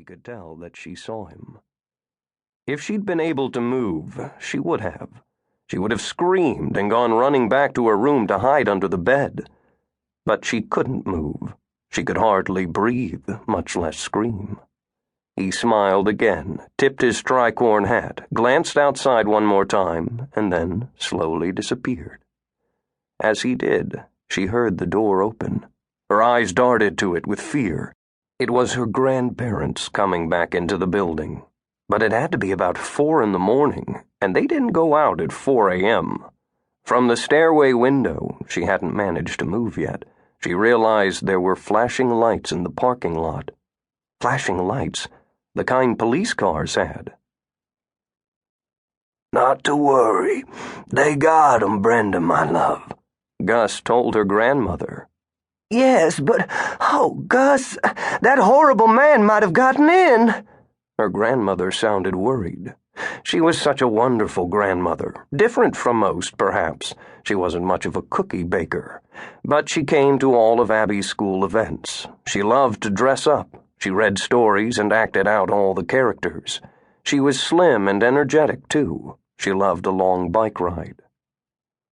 Abby could tell that she saw him. If she'd been able to move, she would have. She would have screamed and gone running back to her room to hide under the bed. But she couldn't move. She could hardly breathe, much less scream. He smiled again, tipped his tricorn hat, glanced outside one more time, and then slowly disappeared. As he did, she heard the door open. Her eyes darted to it with fear. It was her grandparents coming back into the building. But it had to be about 4 a.m, and they didn't go out at 4 a.m. From the stairway window, she hadn't managed to move yet. She realized there were flashing lights in the parking lot. Flashing lights, the kind police cars had. "Not to worry. They got 'em, Brenda, my love," Gus told her grandmother. "Yes, but, oh, Gus, that horrible man might have gotten in." Her grandmother sounded worried. She was such a wonderful grandmother, different from most, perhaps. She wasn't much of a cookie baker, but she came to all of Abby's school events. She loved to dress up. She read stories and acted out all the characters. She was slim and energetic, too. She loved a long bike ride.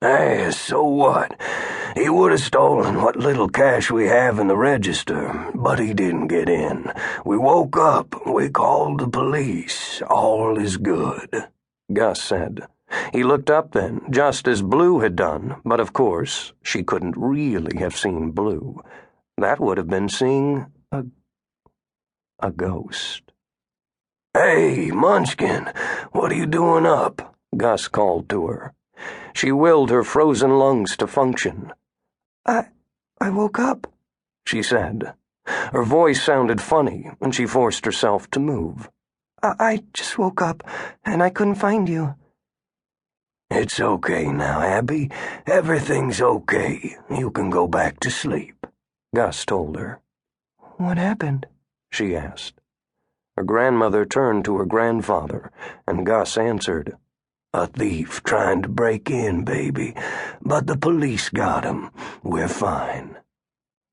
"Hey, so what? He would have stolen what little cash we have in the register, but he didn't get in. We woke up. We called the police. All is good," Gus said. He looked up then, just as Blue had done, but of course, she couldn't really have seen Blue. That would have been seeing a ghost. "Hey, Munchkin, what are you doing up?" Gus called to her. She willed her frozen lungs to function. I woke up," she said. Her voice sounded funny, and she forced herself to move. I just woke up, and I couldn't find you." "It's okay now, Abby. Everything's okay. You can go back to sleep," Gus told her. "What happened?" she asked. Her grandmother turned to her grandfather, and Gus answered, "A thief trying to break in, baby, but the police got him. We're fine."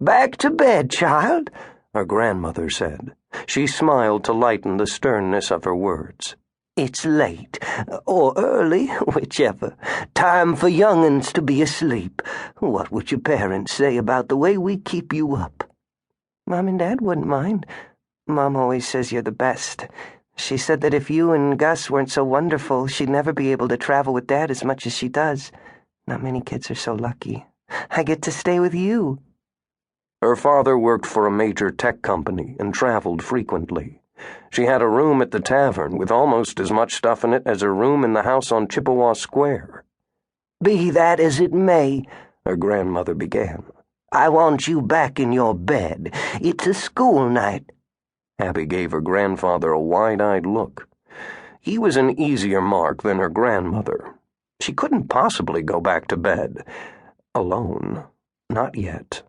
"Back to bed, child," her grandmother said. She smiled to lighten the sternness of her words. "It's late, or early, whichever. Time for young'uns to be asleep. What would your parents say about the way we keep you up?" "Mom and Dad wouldn't mind. Mom always says you're the best. She said that if you and Gus weren't so wonderful, she'd never be able to travel with Dad as much as she does. Not many kids are so lucky. I get to stay with you." Her father worked for a major tech company and traveled frequently. She had a room at the tavern with almost as much stuff in it as a room in the house on Chippewa Square. "Be that as it may," her grandmother began, "I want you back in your bed. It's a school night." Abby gave her grandfather a wide-eyed look. He was an easier mark than her grandmother. She couldn't possibly go back to bed. Alone. Not yet.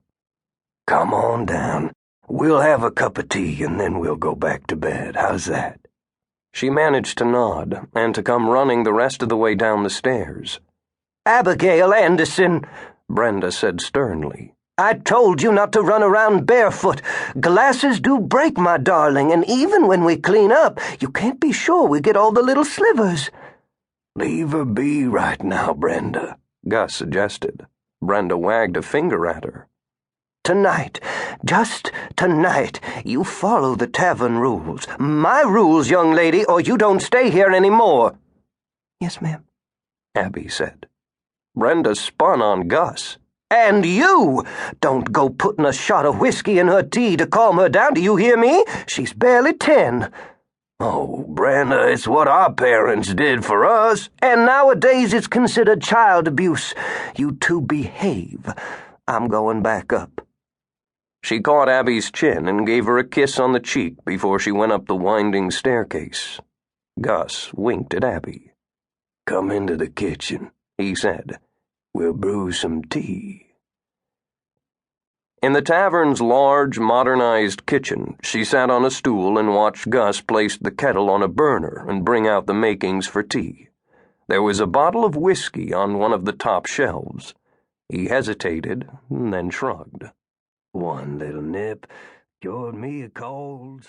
"Come on down. We'll have a cup of tea and then we'll go back to bed. How's that?" She managed to nod and to come running the rest of the way down the stairs. "Abigail Anderson," Brenda said sternly. "I told you not to run around barefoot. Glasses do break, my darling, and even when we clean up, you can't be sure we get all the little slivers." "Leave her be right now, Brenda," Gus suggested. Brenda wagged a finger at her. "Tonight, just tonight, you follow the tavern rules. My rules, young lady, or you don't stay here anymore." "Yes, ma'am," Abby said. Brenda spun on Gus. "And you! Don't go putting a shot of whiskey in her tea to calm her down, do you hear me? She's barely 10. "Oh, Brenda, it's what our parents did for us." "And nowadays it's considered child abuse. You two behave. I'm going back up." She caught Abby's chin and gave her a kiss on the cheek before she went up the winding staircase. Gus winked at Abby. "Come into the kitchen," he said. "We'll brew some tea." In the tavern's large, modernized kitchen, she sat on a stool and watched Gus place the kettle on a burner and bring out the makings for tea. There was a bottle of whiskey on one of the top shelves. He hesitated and then shrugged. "One little nip cured me of colds."